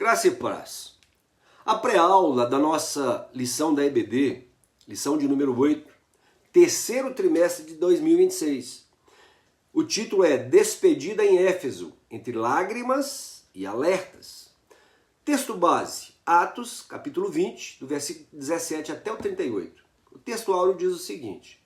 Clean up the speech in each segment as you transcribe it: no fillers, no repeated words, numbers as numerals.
Graça e paz. A pré-aula da nossa lição da EBD, lição de número 8, terceiro trimestre de 2026. O título é Despedida em Éfeso, entre lágrimas e alertas. Texto base, Atos, capítulo 20, do versículo 17 até o 38. O texto áureo diz o seguinte: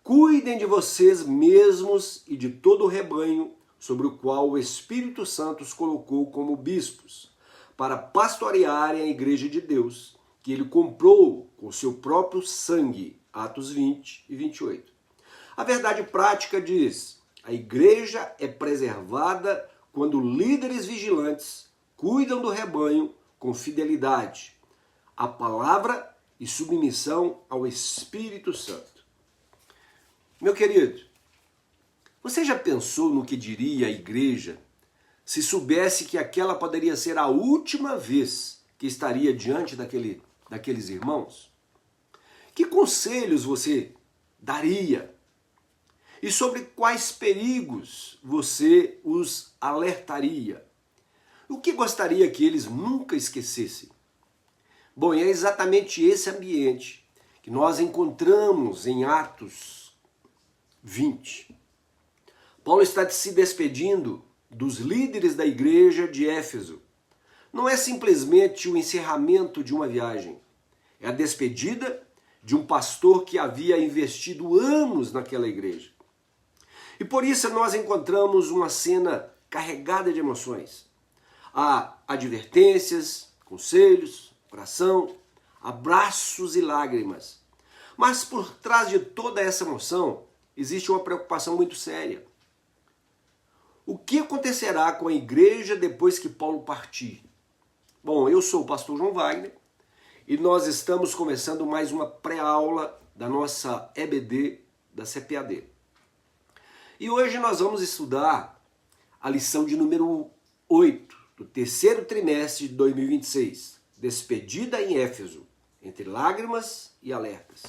Cuidem de vocês mesmos e de todo o rebanho sobre o qual o Espírito Santo os colocou como bispos, para pastorearem a igreja de Deus, que ele comprou com seu próprio sangue. Atos 20 e 28. A verdade prática diz: a igreja é preservada quando líderes vigilantes cuidam do rebanho com fidelidade, a palavra e submissão ao Espírito Santo. Meu querido, você já pensou no que diria a igreja se soubesse que aquela poderia ser a última vez que estaria diante daqueles irmãos? Que conselhos você daria? E sobre quais perigos você os alertaria? O que gostaria que eles nunca esquecessem? Bom, é exatamente esse ambiente que nós encontramos em Atos 20. Paulo está se despedindo dos líderes da igreja de Éfeso. Não é simplesmente o encerramento de uma viagem. É a despedida de um pastor que havia investido anos naquela igreja. E por isso nós encontramos uma cena carregada de emoções. Há advertências, conselhos, oração, abraços e lágrimas. Mas por trás de toda essa emoção existe uma preocupação muito séria. O que acontecerá com a igreja depois que Paulo partir? Bom, eu sou o pastor João Wagner e nós estamos começando mais uma pré-aula da nossa EBD da CPAD. E hoje nós vamos estudar a lição de número 8 do terceiro trimestre de 2026, Despedida em Éfeso, entre lágrimas e alertas.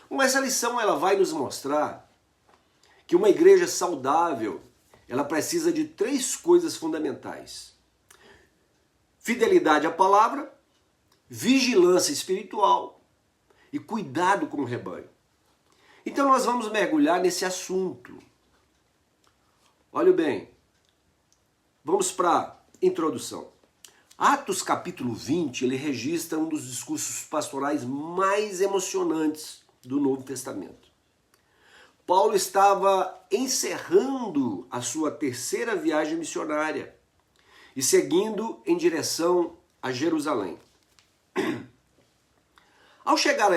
Bom, essa lição ela vai nos mostrar que uma igreja saudável ela precisa de três coisas fundamentais: fidelidade à palavra, vigilância espiritual e cuidado com o rebanho. Então nós vamos mergulhar nesse assunto. Olha bem, vamos para a introdução. Atos capítulo 20, ele registra um dos discursos pastorais mais emocionantes do Novo Testamento. Paulo estava encerrando a sua terceira viagem missionária e seguindo em direção a Jerusalém. Ao chegar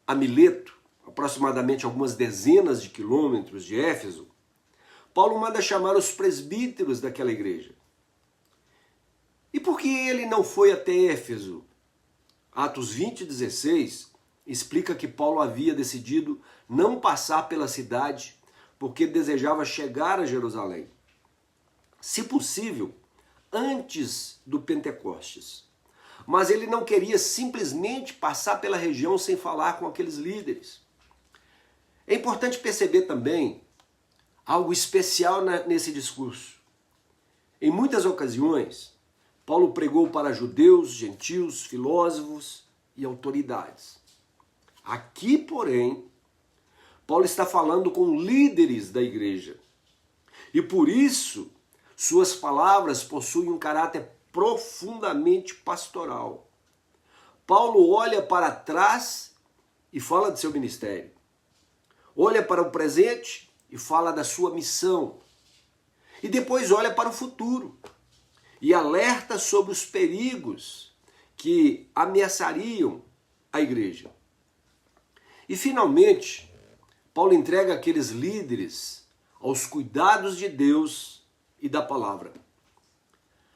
a Mileto, aproximadamente algumas dezenas de quilômetros de Éfeso, Paulo manda chamar os presbíteros daquela igreja. E por que ele não foi até Éfeso? Atos 20, 16 explica que Paulo havia decidido não passar pela cidade porque desejava chegar a Jerusalém, se possível, antes do Pentecostes. Mas ele não queria simplesmente passar pela região sem falar com aqueles líderes. É importante perceber também algo especial nesse discurso. Em muitas ocasiões, Paulo pregou para judeus, gentios, filósofos e autoridades. Aqui, porém, Paulo está falando com líderes da igreja. E por isso, suas palavras possuem um caráter profundamente pastoral. Paulo olha para trás e fala de seu ministério. Olha para o presente e fala da sua missão. E depois olha para o futuro e alerta sobre os perigos que ameaçariam a igreja. E finalmente, Paulo entrega aqueles líderes aos cuidados de Deus e da palavra.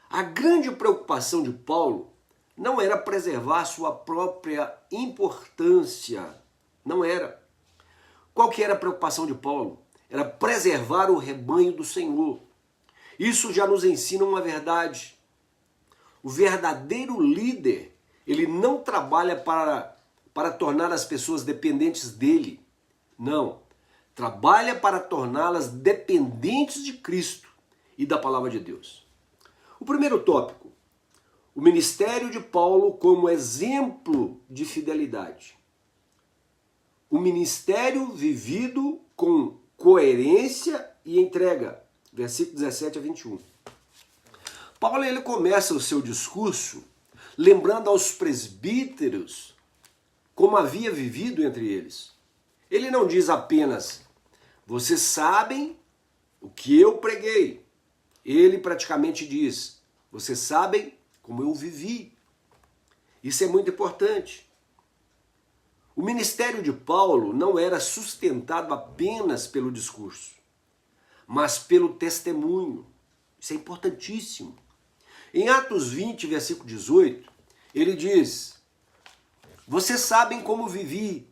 A grande preocupação de Paulo não era preservar sua própria importância, não era. Qual que era a preocupação de Paulo? Era preservar o rebanho do Senhor. Isso já nos ensina uma verdade. O verdadeiro líder, ele não trabalha para tornar as pessoas dependentes dele. Não. Trabalha para torná-las dependentes de Cristo e da palavra de Deus. O primeiro tópico. o ministério de Paulo como exemplo de fidelidade. O ministério vivido com coerência e entrega. Versículo 17 a 21. Paulo ele começa o seu discurso lembrando aos presbíteros como havia vivido entre eles. Ele não diz apenas, vocês sabem o que eu preguei. Ele praticamente diz, vocês sabem como eu vivi. Isso é muito importante. O ministério de Paulo não era sustentado apenas pelo discurso, mas pelo testemunho. Isso é importantíssimo. Em Atos 20, versículo 18, ele diz, vocês sabem como vivi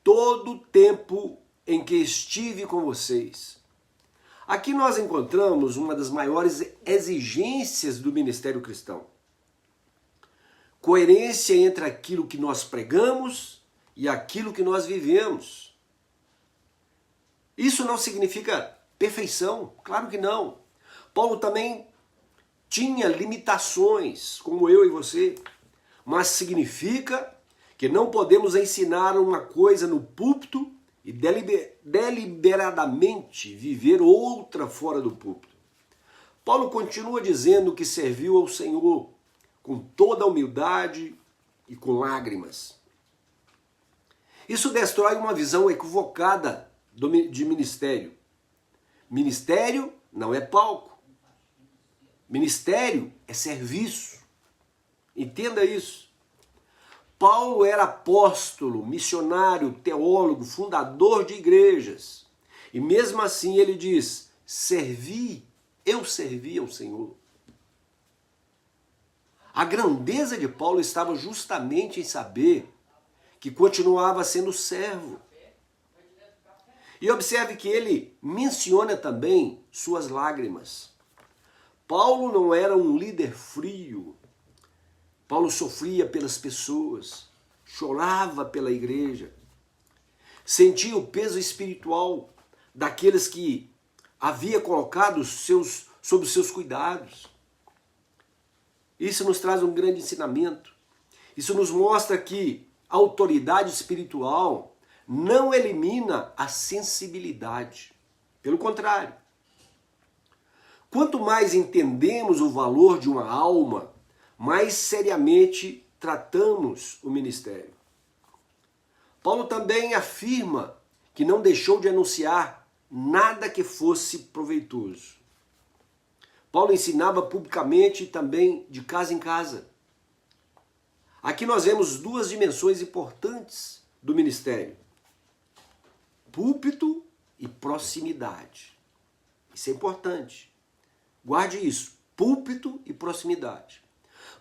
todo o tempo em que estive com vocês. Aqui nós encontramos uma das maiores exigências do ministério cristão. Coerência entre aquilo que nós pregamos e aquilo que nós vivemos. Isso não significa perfeição, claro que não. Paulo também tinha limitações, como eu e você, mas significa que não podemos ensinar uma coisa no púlpito e deliberadamente viver outra fora do púlpito. Paulo continua dizendo que serviu ao Senhor com toda a humildade e com lágrimas. Isso destrói uma visão equivocada de ministério. Ministério não é palco. Ministério é serviço. Entenda isso. Paulo era apóstolo, missionário, teólogo, fundador de igrejas. E mesmo assim ele diz, eu servi ao Senhor. A grandeza de Paulo estava justamente em saber que continuava sendo servo. E observe que ele menciona também suas lágrimas. Paulo não era um líder frio. Paulo sofria pelas pessoas, chorava pela igreja, sentia o peso espiritual daqueles que havia colocado sob seus cuidados. Isso nos traz um grande ensinamento. Isso nos mostra que a autoridade espiritual não elimina a sensibilidade. Pelo contrário. Quanto mais entendemos o valor de uma alma, mais seriamente tratamos o ministério. Paulo também afirma que não deixou de anunciar nada que fosse proveitoso. Paulo ensinava publicamente e também de casa em casa. Aqui nós vemos duas dimensões importantes do ministério: púlpito e proximidade. Isso é importante. Guarde isso, púlpito e proximidade.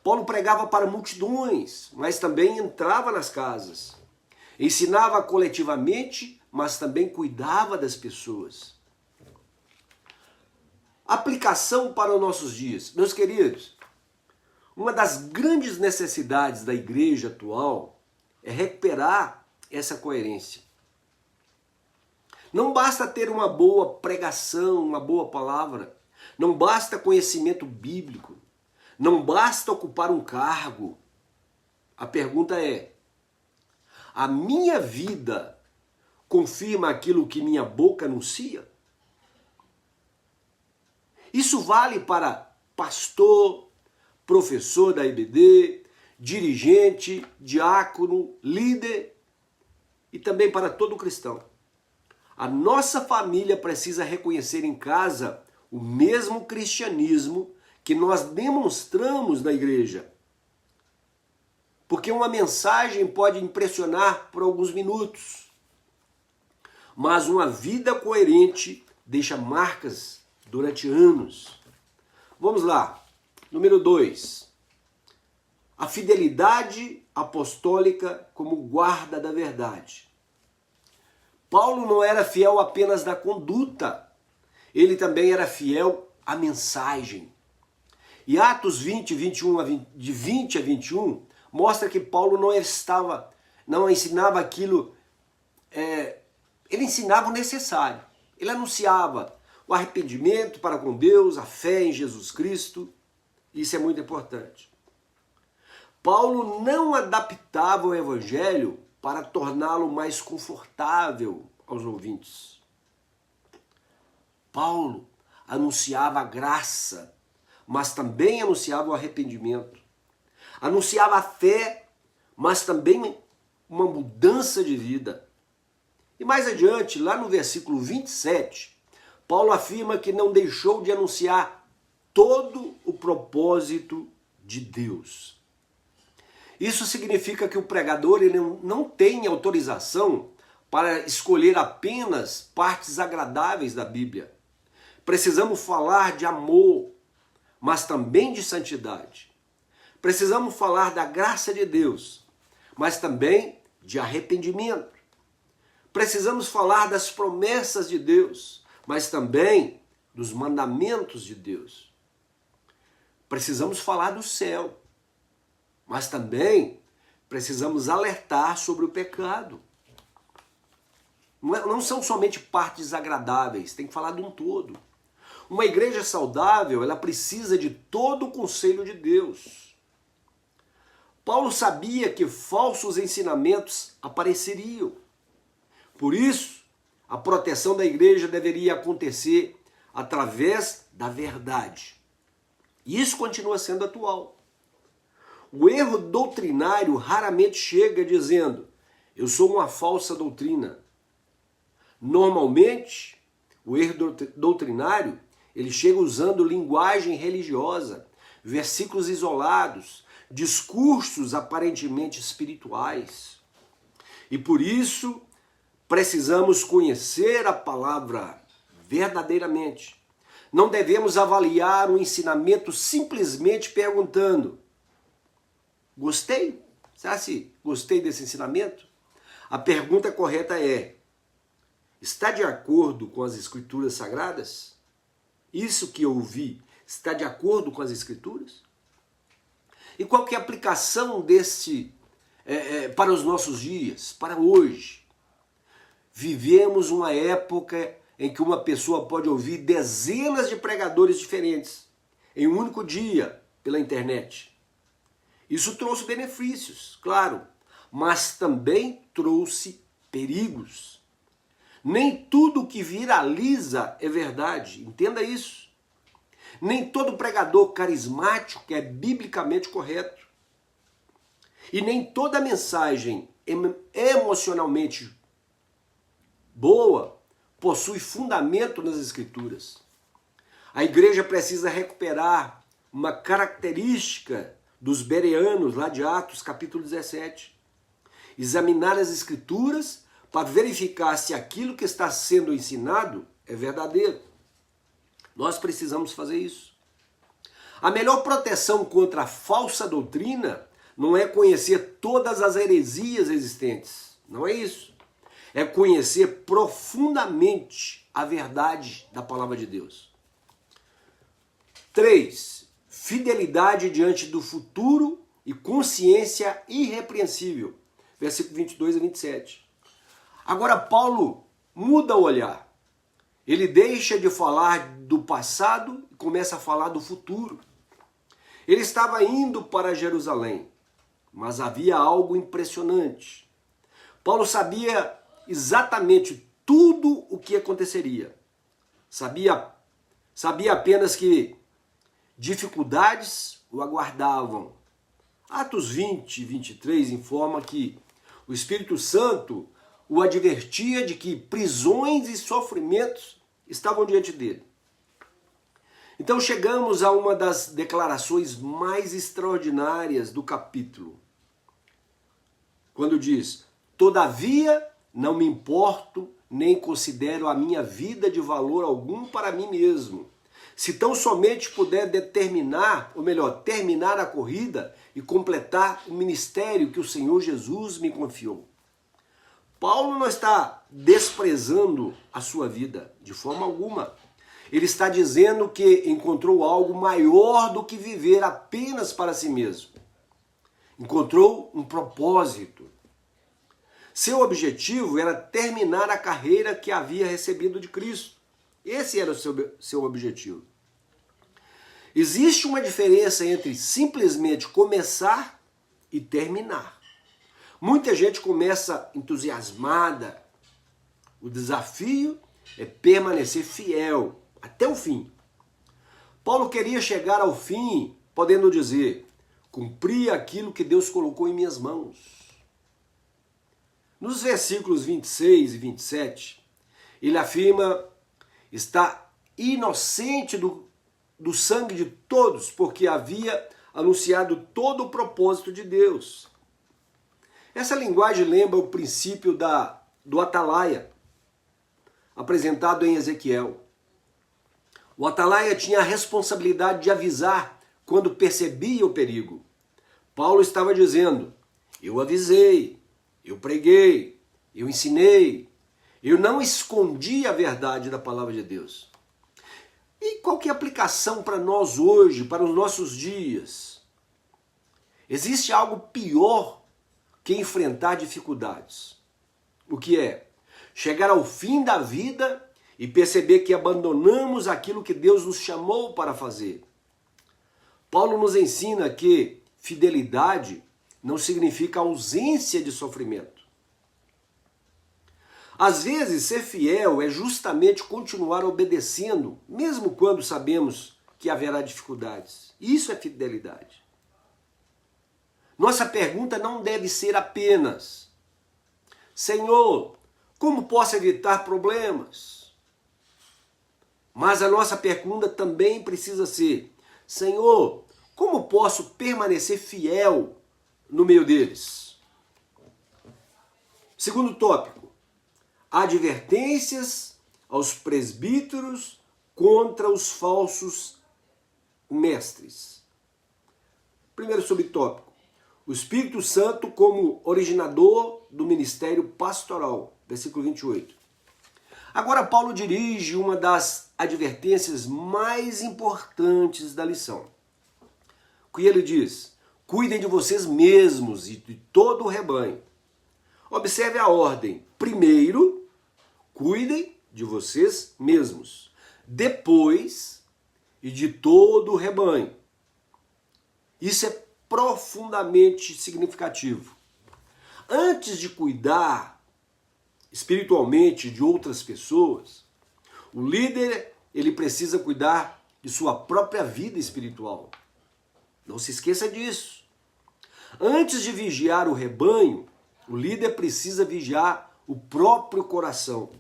Paulo pregava para multidões, mas também entrava nas casas. Ensinava coletivamente, mas também cuidava das pessoas. Aplicação para os nossos dias. Meus queridos, uma das grandes necessidades da igreja atual é recuperar essa coerência. Não basta ter uma boa pregação, uma boa palavra. Não basta conhecimento bíblico. Não basta ocupar um cargo. A pergunta é, a minha vida confirma aquilo que minha boca anuncia? Isso vale para pastor, professor da IBD, dirigente, diácono, líder e também para todo cristão. A nossa família precisa reconhecer em casa o mesmo cristianismo que nós demonstramos na igreja. Porque uma mensagem pode impressionar por alguns minutos, mas uma vida coerente deixa marcas durante anos. Vamos lá. Número 2. A fidelidade apostólica como guarda da verdade. Paulo não era fiel apenas na conduta, ele também era fiel à mensagem. E Atos 20, 21, de 20 a 21, mostra que Paulo não ensinava aquilo, ele ensinava o necessário. Ele anunciava o arrependimento para com Deus, a fé em Jesus Cristo. Isso é muito importante. Paulo não adaptava o evangelho para torná-lo mais confortável aos ouvintes. Paulo anunciava a graça, mas também anunciava o arrependimento. Anunciava a fé, mas também uma mudança de vida. E mais adiante, lá no versículo 27, Paulo afirma que não deixou de anunciar todo o propósito de Deus. Isso significa que o pregador ele não tem autorização para escolher apenas partes agradáveis da Bíblia. Precisamos falar de amor, mas também de santidade. Precisamos falar da graça de Deus, mas também de arrependimento. Precisamos falar das promessas de Deus, mas também dos mandamentos de Deus. Precisamos falar do céu, mas também precisamos alertar sobre o pecado. Não são somente partes agradáveis, tem que falar de um todo. Uma igreja saudável, ela precisa de todo o conselho de Deus. Paulo sabia que falsos ensinamentos apareceriam. Por isso, a proteção da igreja deveria acontecer através da verdade. E isso continua sendo atual. O erro doutrinário raramente chega dizendo: eu sou uma falsa doutrina. Normalmente, o erro doutrinário ele chega usando linguagem religiosa, versículos isolados, discursos aparentemente espirituais. E por isso, precisamos conhecer a palavra verdadeiramente. Não devemos avaliar o ensinamento simplesmente perguntando: gostei? Será se gostei desse ensinamento? A pergunta correta é: está de acordo com as Escrituras Sagradas? Isso que eu ouvi está de acordo com as Escrituras? E qual que é a aplicação desse para os nossos dias, para hoje? Vivemos uma época em que uma pessoa pode ouvir dezenas de pregadores diferentes em um único dia pela internet. Isso trouxe benefícios, claro, mas também trouxe perigos. Nem tudo que viraliza é verdade, entenda isso. Nem todo pregador carismático é biblicamente correto. E nem toda mensagem emocionalmente boa possui fundamento nas Escrituras. A igreja precisa recuperar uma característica dos bereanos, lá de Atos, capítulo 17. Examinar as Escrituras para verificar se aquilo que está sendo ensinado é verdadeiro. Nós precisamos fazer isso. A melhor proteção contra a falsa doutrina não é conhecer todas as heresias existentes. Não é isso. É conhecer profundamente a verdade da palavra de Deus. 3. Fidelidade diante do futuro e consciência irrepreensível. Versículo 22 a 27. Agora Paulo muda o olhar. Ele deixa de falar do passado e começa a falar do futuro. Ele estava indo para Jerusalém, mas havia algo impressionante. Paulo sabia exatamente tudo o que aconteceria. Sabia apenas que dificuldades o aguardavam. Atos 20 e 23 informa que o Espírito Santo o advertia de que prisões e sofrimentos estavam diante dele. Então chegamos a uma das declarações mais extraordinárias do capítulo. Quando diz: todavia não me importo nem considero a minha vida de valor algum para mim mesmo, se tão somente puder terminar a corrida e completar o ministério que o Senhor Jesus me confiou. Paulo não está desprezando a sua vida, de forma alguma. Ele está dizendo que encontrou algo maior do que viver apenas para si mesmo. Encontrou um propósito. Seu objetivo era terminar a carreira que havia recebido de Cristo. Esse era o seu objetivo. Existe uma diferença entre simplesmente começar e terminar. Muita gente começa entusiasmada. O desafio é permanecer fiel até o fim. Paulo queria chegar ao fim, podendo dizer: cumpri aquilo que Deus colocou em minhas mãos. Nos versículos 26 e 27, ele afirma: está inocente do sangue de todos, porque havia anunciado todo o propósito de Deus. Essa linguagem lembra o princípio do atalaia, apresentado em Ezequiel. O atalaia tinha a responsabilidade de avisar quando percebia o perigo. Paulo estava dizendo: eu avisei, eu preguei, eu ensinei, eu não escondi a verdade da palavra de Deus. E qual que é a aplicação para nós hoje, para os nossos dias? Existe algo pior que enfrentar dificuldades. O que é? Chegar ao fim da vida e perceber que abandonamos aquilo que Deus nos chamou para fazer. Paulo nos ensina que fidelidade não significa ausência de sofrimento. Às vezes, ser fiel é justamente continuar obedecendo, mesmo quando sabemos que haverá dificuldades. Isso é fidelidade. Nossa pergunta não deve ser apenas: Senhor, como posso evitar problemas? Mas a nossa pergunta também precisa ser: Senhor, como posso permanecer fiel no meio deles? Segundo tópico: advertências aos presbíteros contra os falsos mestres. Primeiro subtópico: o Espírito Santo como originador do ministério pastoral. Versículo 28. Agora Paulo dirige uma das advertências mais importantes da lição. O que ele diz? Cuidem de vocês mesmos e de todo o rebanho. Observe a ordem. Primeiro, cuidem de vocês mesmos. Depois, e de todo o rebanho. Isso é profundamente significativo. Antes de cuidar espiritualmente de outras pessoas, o líder ele precisa cuidar de sua própria vida espiritual. Não se esqueça disso. Antes de vigiar o rebanho, o líder precisa vigiar o próprio coração.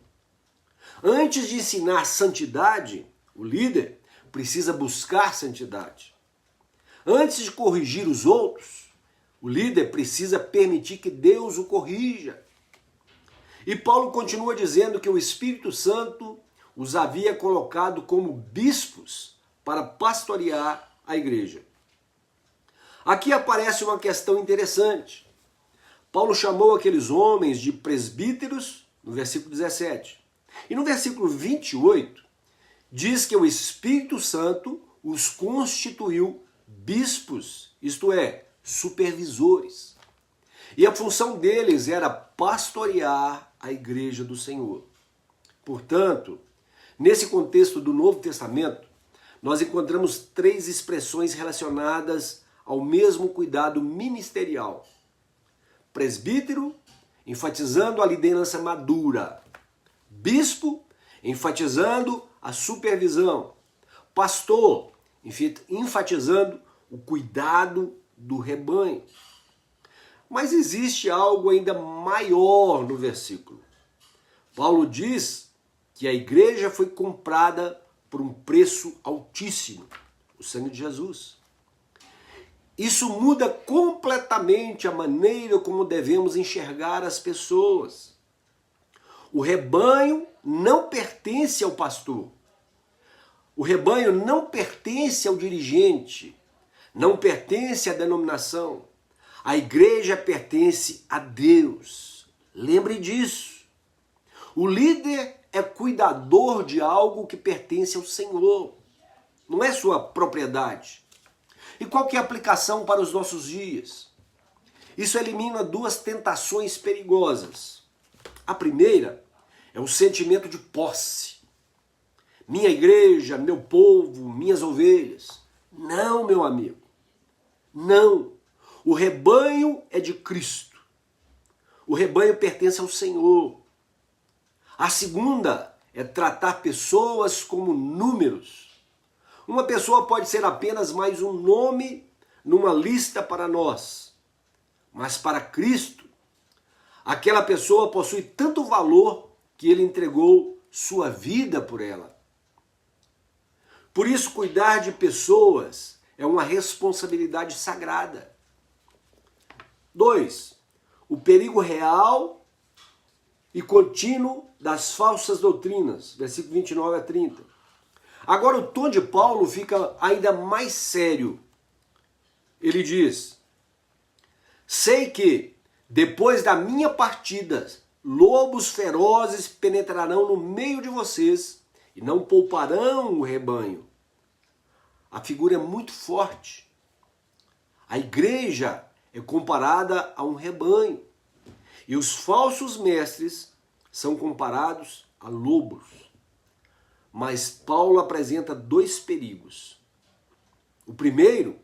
Antes de ensinar santidade, o líder precisa buscar santidade. Antes de corrigir os outros, o líder precisa permitir que Deus o corrija. E Paulo continua dizendo que o Espírito Santo os havia colocado como bispos para pastorear a igreja. Aqui aparece uma questão interessante. Paulo chamou aqueles homens de presbíteros no versículo 17. E no versículo 28, diz que o Espírito Santo os constituiu bispos, isto é, supervisores. E a função deles era pastorear a igreja do Senhor. Portanto, nesse contexto do Novo Testamento, nós encontramos três expressões relacionadas ao mesmo cuidado ministerial. Presbítero, enfatizando a liderança madura. Bispo, enfatizando a supervisão. Pastor, enfatizando o cuidado do rebanho. Mas existe algo ainda maior no versículo. Paulo diz que a igreja foi comprada por um preço altíssimo, o sangue de Jesus. Isso muda completamente a maneira como devemos enxergar as pessoas. O rebanho não pertence ao pastor. O rebanho não pertence ao dirigente, não pertence à denominação. A igreja pertence a Deus. Lembre disso. O líder é cuidador de algo que pertence ao Senhor. Não é sua propriedade. E qual que é a aplicação para os nossos dias? Isso elimina duas tentações perigosas. A primeira é o sentimento de posse. Minha igreja, meu povo, minhas ovelhas. Não, meu amigo. Não. O rebanho é de Cristo. O rebanho pertence ao Senhor. A segunda é tratar pessoas como números. Uma pessoa pode ser apenas mais um nome numa lista para nós, mas para Cristo, aquela pessoa possui tanto valor que ele entregou sua vida por ela. Por isso, cuidar de pessoas é uma responsabilidade sagrada. 2. O perigo real e contínuo das falsas doutrinas, versículo 29 a 30. Agora o tom de Paulo fica ainda mais sério. Ele diz: sei que, depois da minha partida, lobos ferozes penetrarão no meio de vocês e não pouparão o rebanho. A figura é muito forte. A igreja é comparada a um rebanho. E os falsos mestres são comparados a lobos. Mas Paulo apresenta dois perigos. O primeiro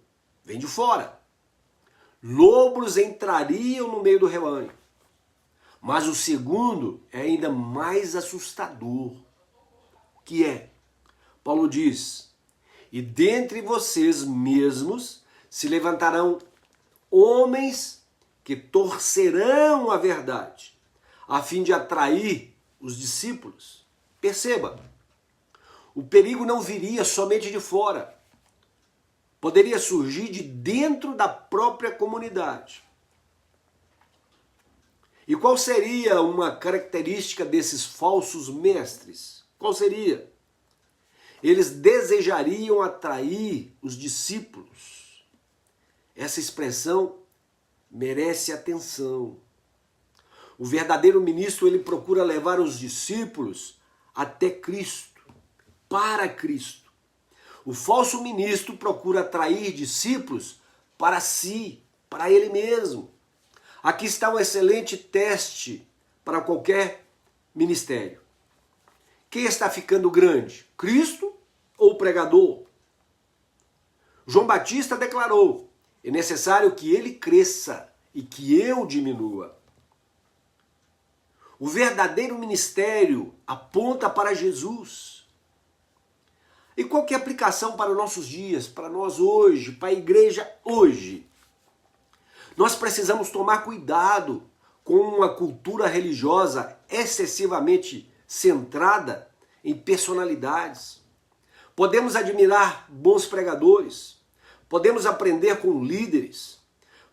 vem de fora. Lobos entrariam no meio do rebanho. Mas o segundo é ainda mais assustador. Que é, Paulo diz, e dentre vocês mesmos se levantarão homens que torcerão a verdade, a fim de atrair os discípulos. Perceba, o perigo não viria somente de fora. Poderia surgir de dentro da própria comunidade. E qual seria uma característica desses falsos mestres? Qual seria? Eles desejariam atrair os discípulos. Essa expressão merece atenção. O verdadeiro ministro, ele procura levar os discípulos até Cristo, para Cristo. O falso ministro procura atrair discípulos para si, para ele mesmo. Aqui está um excelente teste para qualquer ministério. Quem está ficando grande? Cristo ou o pregador? João Batista declarou: é necessário que ele cresça e que eu diminua. O verdadeiro ministério aponta para Jesus. E qual que é a aplicação para os nossos dias, para nós hoje, para a igreja hoje? Nós precisamos tomar cuidado com uma cultura religiosa excessivamente centrada em personalidades. Podemos admirar bons pregadores, podemos aprender com líderes,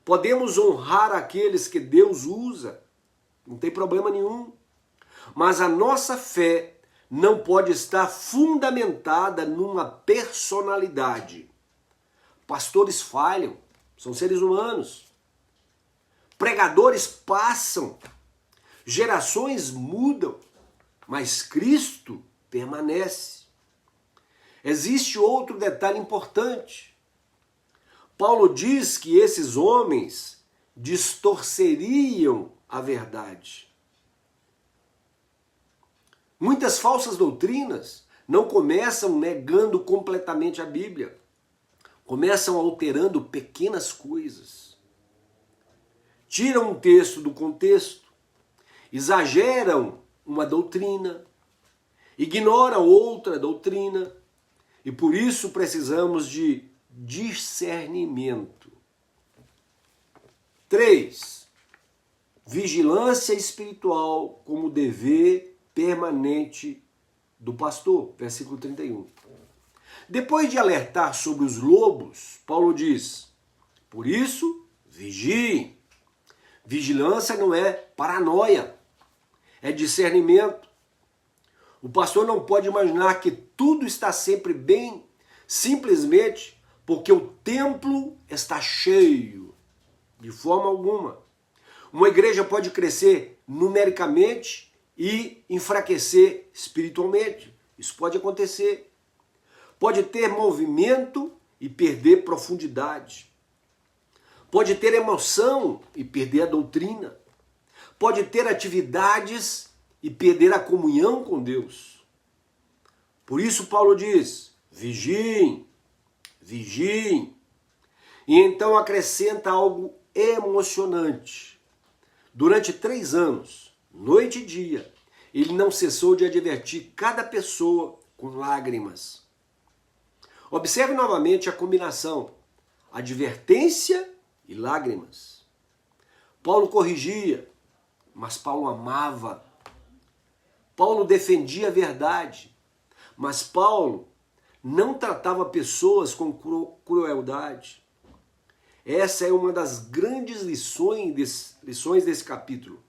podemos honrar aqueles que Deus usa, não tem problema nenhum. Mas a nossa fé não pode estar fundamentada numa personalidade. Pastores falham, são seres humanos. Pregadores passam, gerações mudam, mas Cristo permanece. Existe outro detalhe importante. Paulo diz que esses homens distorceriam a verdade. Muitas falsas doutrinas não começam negando completamente a Bíblia. Começam alterando pequenas coisas. Tiram um texto do contexto, exageram uma doutrina, ignoram outra doutrina, e por isso precisamos de discernimento. 3. Vigilância espiritual como dever permanente do pastor, versículo 31. Depois de alertar sobre os lobos, Paulo diz: por isso, vigiem. Vigilância não é paranoia, é discernimento. O pastor não pode imaginar que tudo está sempre bem, simplesmente porque o templo está cheio, de forma alguma. Uma igreja pode crescer numericamente e enfraquecer espiritualmente. Isso pode acontecer. Pode ter movimento e perder profundidade. Pode ter emoção e perder a doutrina. Pode ter atividades e perder a comunhão com Deus. Por isso Paulo diz: vigiem, vigiem. E então acrescenta algo emocionante. Durante 3 anos, noite e dia, ele não cessou de advertir cada pessoa com lágrimas. Observe novamente a combinação: advertência e lágrimas. Paulo corrigia, mas Paulo amava. Paulo defendia a verdade, mas Paulo não tratava pessoas com crueldade. Essa é uma das grandes lições desse capítulo.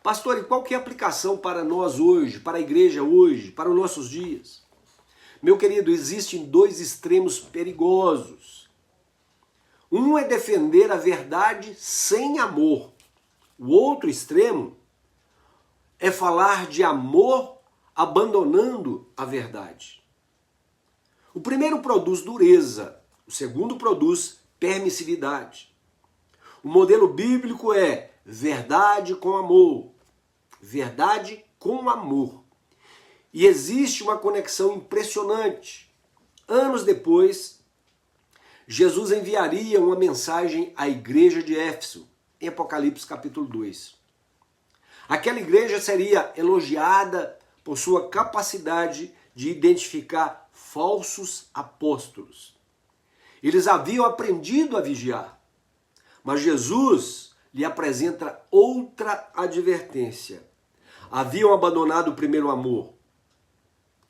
Pastor, e qual que é a aplicação para nós hoje, para a igreja hoje, para os nossos dias? Meu querido, existem 2 extremos perigosos. Um é defender a verdade sem amor. O outro extremo é falar de amor abandonando a verdade. O primeiro produz dureza, o segundo produz permissividade. O modelo bíblico é verdade com amor. Verdade com amor. E existe uma conexão impressionante. Anos depois, Jesus enviaria uma mensagem à igreja de Éfeso, em Apocalipse capítulo 2. Aquela igreja seria elogiada por sua capacidade de identificar falsos apóstolos. Eles haviam aprendido a vigiar, mas Jesus lhe apresenta outra advertência. Haviam abandonado o primeiro amor.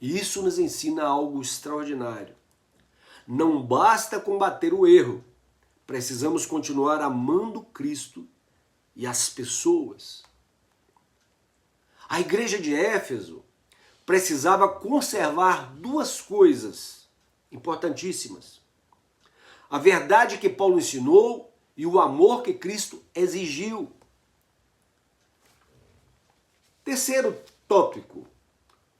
E isso nos ensina algo extraordinário. Não basta combater o erro, precisamos continuar amando Cristo e as pessoas. A igreja de Éfeso precisava conservar 2 coisas importantíssimas: a verdade que Paulo ensinou e o amor que Cristo exigiu. Terceiro tópico: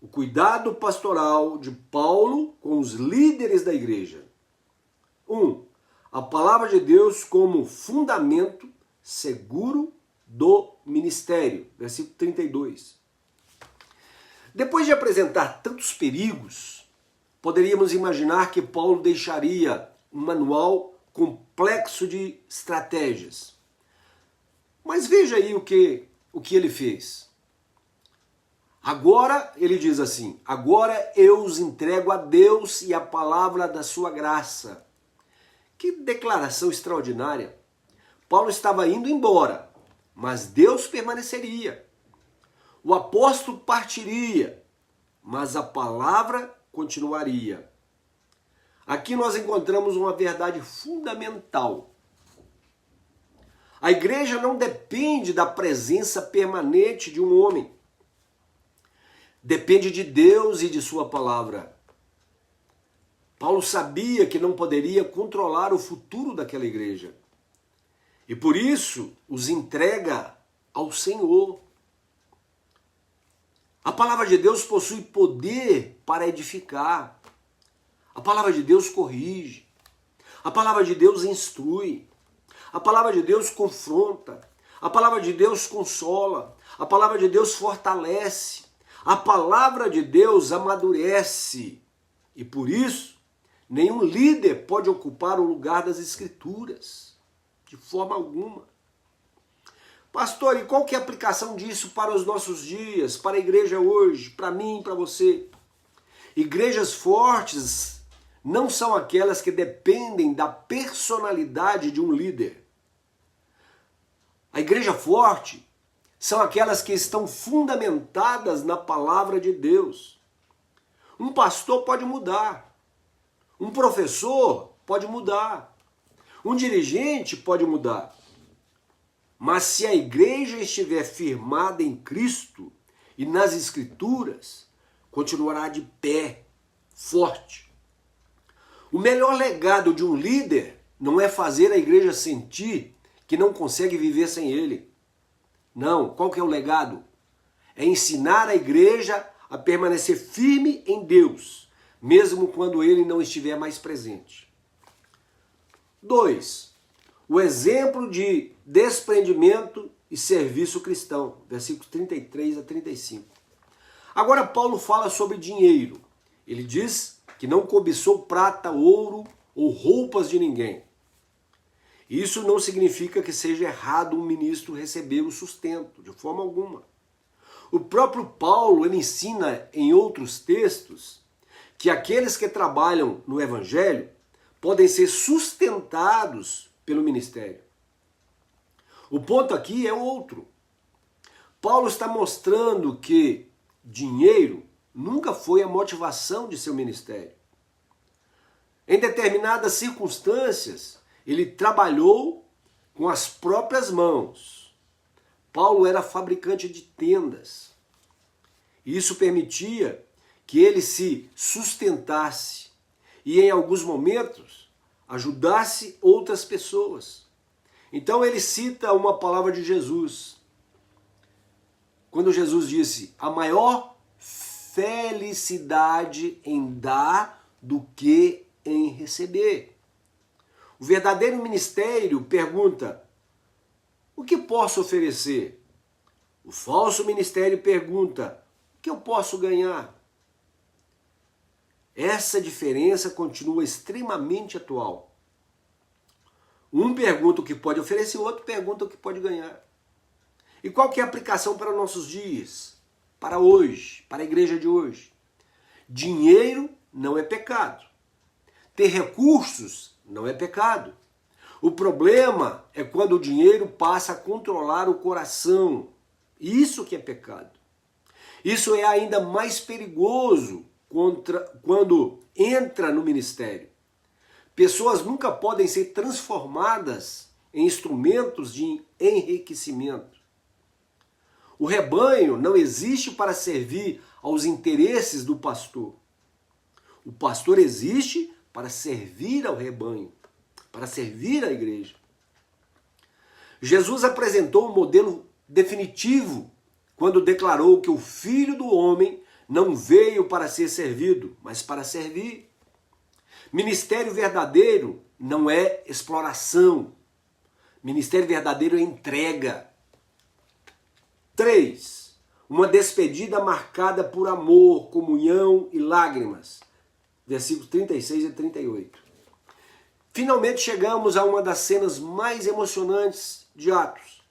o cuidado pastoral de Paulo com os líderes da igreja. 1. A palavra de Deus como fundamento seguro do ministério. Versículo 32. Depois de apresentar tantos perigos, poderíamos imaginar que Paulo deixaria um manual complexo de estratégias. Mas veja aí o que ele fez. Agora, ele diz assim: agora eu os entrego a Deus e a palavra da sua graça. Que declaração extraordinária! Paulo estava indo embora, mas Deus permaneceria. O apóstolo partiria, mas a palavra continuaria. Aqui nós encontramos uma verdade fundamental. A igreja não depende da presença permanente de um homem. Depende de Deus e de sua palavra. Paulo sabia que não poderia controlar o futuro daquela igreja. E por isso os entrega ao Senhor. A palavra de Deus possui poder para edificar. A palavra de Deus corrige. A palavra de Deus instrui. A palavra de Deus confronta. A palavra de Deus consola. A palavra de Deus fortalece. A palavra de Deus amadurece. E por isso, nenhum líder pode ocupar o lugar das Escrituras. De forma alguma. Pastor, e qual que é a aplicação disso para os nossos dias, para a igreja hoje, para mim, para você? Igrejas fortes não são aquelas que dependem da personalidade de um líder. A igreja forte são aquelas que estão fundamentadas na palavra de Deus. Um pastor pode mudar. Um professor pode mudar. Um dirigente pode mudar. Mas se a igreja estiver firmada em Cristo e nas Escrituras, continuará de pé, forte. O melhor legado de um líder não é fazer a igreja sentir que não consegue viver sem ele. Não, qual que é o legado? É ensinar a igreja a permanecer firme em Deus, mesmo quando ele não estiver mais presente. 2. O exemplo de desprendimento e serviço cristão, versículos 33 a 35. Agora Paulo fala sobre dinheiro. Ele diz que não cobiçou prata, ouro ou roupas de ninguém. Isso não significa que seja errado um ministro receber o sustento, de forma alguma. O próprio Paulo, ele ensina em outros textos que aqueles que trabalham no evangelho podem ser sustentados pelo ministério. O ponto aqui é outro. Paulo está mostrando que dinheiro nunca foi a motivação de seu ministério. Em determinadas circunstâncias, ele trabalhou com as próprias mãos. Paulo era fabricante de tendas. Isso permitia que ele se sustentasse e, em alguns momentos, ajudasse outras pessoas. Então ele cita uma palavra de Jesus. Quando Jesus disse: a maior felicidade em dar do que em receber. O verdadeiro ministério pergunta: o que posso oferecer? O falso ministério pergunta: o que eu posso ganhar? Essa diferença continua extremamente atual. Um pergunta o que pode oferecer, o outro pergunta o que pode ganhar. E qual que é a aplicação para nossos dias? Para hoje, para a igreja de hoje? Dinheiro não é pecado. Ter recursos não é pecado. O problema é quando o dinheiro passa a controlar o coração. Isso que é pecado. Isso é ainda mais perigoso quando entra no ministério. Pessoas nunca podem ser transformadas em instrumentos de enriquecimento. O rebanho não existe para servir aos interesses do pastor. O pastor existe para servir ao rebanho, para servir à igreja. Jesus apresentou um modelo definitivo quando declarou que o Filho do Homem não veio para ser servido, mas para servir. Ministério verdadeiro não é exploração. Ministério verdadeiro é entrega. 3. Uma despedida marcada por amor, comunhão e lágrimas. Versículos 36 e 38. Finalmente chegamos a uma das cenas mais emocionantes de Atos.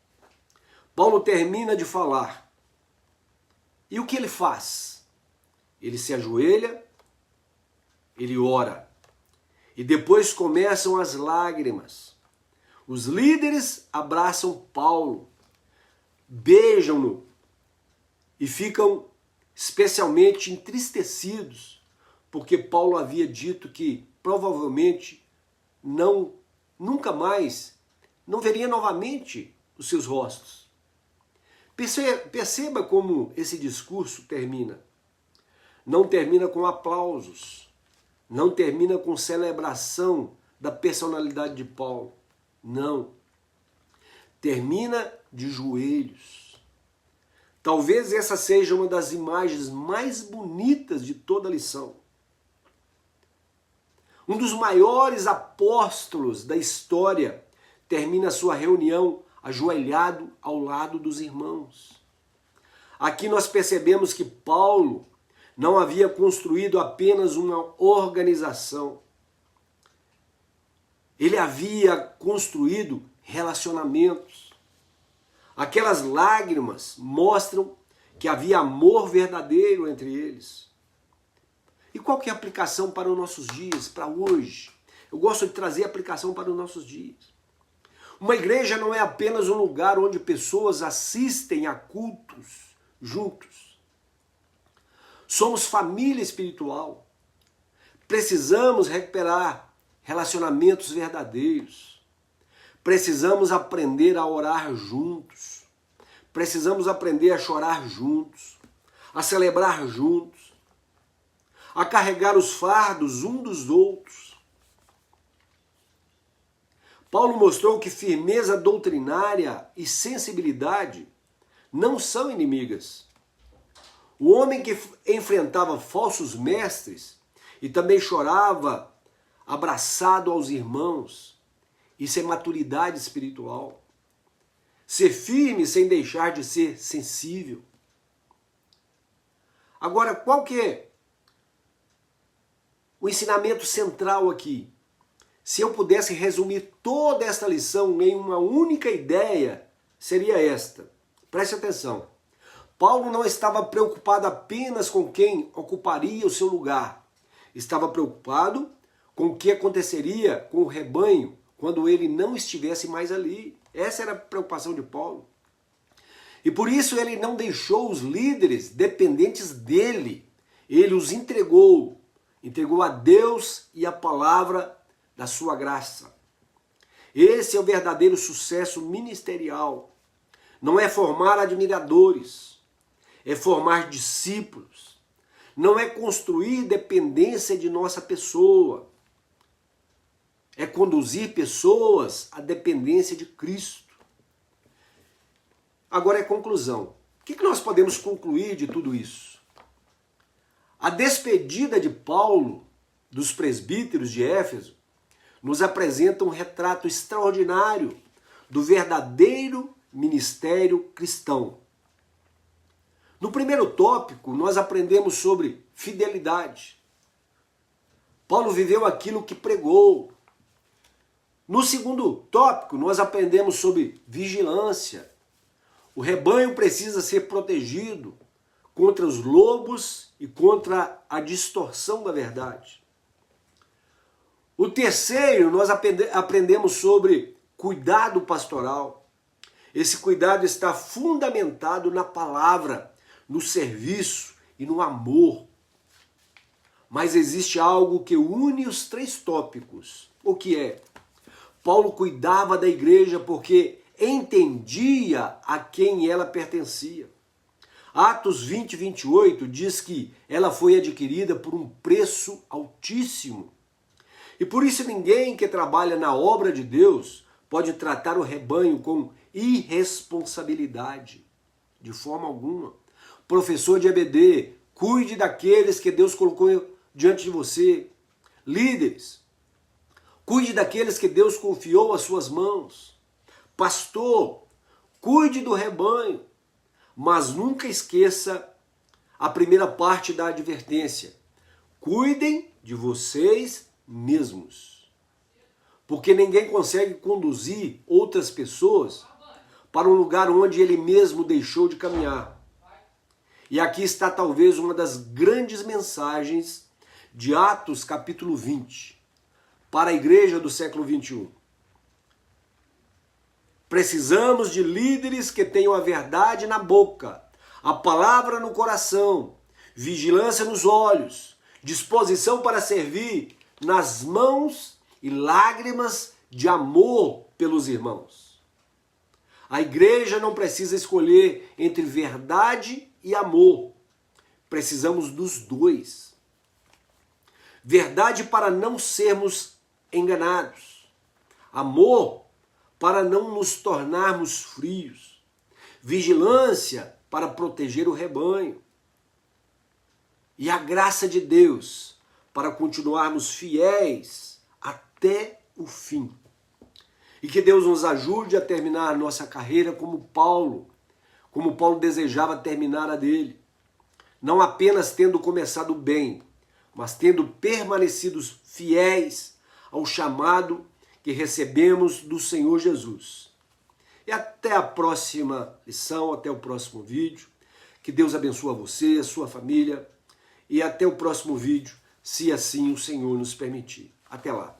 Paulo termina de falar. E o que ele faz? Ele se ajoelha, ele ora. E depois começam as lágrimas. Os líderes abraçam Paulo, beijam-no e ficam especialmente entristecidos, porque Paulo havia dito que provavelmente nunca mais, não veria novamente os seus rostos. Perceba como esse discurso termina. Não termina com aplausos, não termina com celebração da personalidade de Paulo. Não. Termina de joelhos. Talvez essa seja uma das imagens mais bonitas de toda a lição. Um dos maiores apóstolos da história termina sua reunião ajoelhado ao lado dos irmãos. Aqui nós percebemos que Paulo não havia construído apenas uma organização. Ele havia construído relacionamentos. Aquelas lágrimas mostram que havia amor verdadeiro entre eles. E qual que é a aplicação para os nossos dias, para hoje? Eu gosto de trazer a aplicação para os nossos dias. Uma igreja não é apenas um lugar onde pessoas assistem a cultos juntos. Somos família espiritual. Precisamos recuperar relacionamentos verdadeiros. Precisamos aprender a orar juntos. Precisamos aprender a chorar juntos, a celebrar juntos, a carregar os fardos um dos outros. Paulo mostrou que firmeza doutrinária e sensibilidade não são inimigas. O homem que enfrentava falsos mestres e também chorava abraçado aos irmãos, isso é maturidade espiritual. Ser firme sem deixar de ser sensível. Agora, qual que é o ensinamento central aqui? Se eu pudesse resumir toda esta lição em uma única ideia, seria esta. Preste atenção. Paulo não estava preocupado apenas com quem ocuparia o seu lugar. Estava preocupado com o que aconteceria com o rebanho quando ele não estivesse mais ali. Essa era a preocupação de Paulo. E por isso ele não deixou os líderes dependentes dele. Ele os entregou a Deus e a palavra da sua graça. Esse é o verdadeiro sucesso ministerial. Não é formar admiradores, é formar discípulos. Não é construir dependência de nossa pessoa, é conduzir pessoas à dependência de Cristo. Agora é conclusão. O que nós podemos concluir de tudo isso? A despedida de Paulo dos presbíteros de Éfeso nos apresenta um retrato extraordinário do verdadeiro ministério cristão. No primeiro tópico, nós aprendemos sobre fidelidade. Paulo viveu aquilo que pregou. No segundo tópico, nós aprendemos sobre vigilância. O rebanho precisa ser protegido contra os lobos e contra a distorção da verdade. O terceiro, nós aprendemos sobre cuidado pastoral. Esse cuidado está fundamentado na palavra, no serviço e no amor. Mas existe algo que une os três tópicos. O que é? Paulo cuidava da igreja porque entendia a quem ela pertencia. Atos 20, 28 diz que ela foi adquirida por um preço altíssimo. E por isso ninguém que trabalha na obra de Deus pode tratar o rebanho com irresponsabilidade, de forma alguma. Professor de EBD, cuide daqueles que Deus colocou diante de você. Líderes, cuide daqueles que Deus confiou às suas mãos. Pastor, cuide do rebanho, mas nunca esqueça a primeira parte da advertência. Cuidem de vocês mesmos. Porque ninguém consegue conduzir outras pessoas para um lugar onde ele mesmo deixou de caminhar. E aqui está talvez uma das grandes mensagens de Atos capítulo 20 para a igreja do século 21. Precisamos de líderes que tenham a verdade na boca, a palavra no coração, vigilância nos olhos, disposição para servir nas mãos e lágrimas de amor pelos irmãos. A igreja não precisa escolher entre verdade e amor. Precisamos dos dois. Verdade para não sermos enganados. Amor para não nos tornarmos frios. Vigilância para proteger o rebanho. E a graça de Deus para continuarmos fiéis até o fim. E que Deus nos ajude a terminar a nossa carreira como Paulo desejava terminar a dele. Não apenas tendo começado bem, mas tendo permanecido fiéis ao chamado que recebemos do Senhor Jesus. E até a próxima lição, até o próximo vídeo. Que Deus abençoe você, a sua família. E até o próximo vídeo, se assim o Senhor nos permitir. Até lá.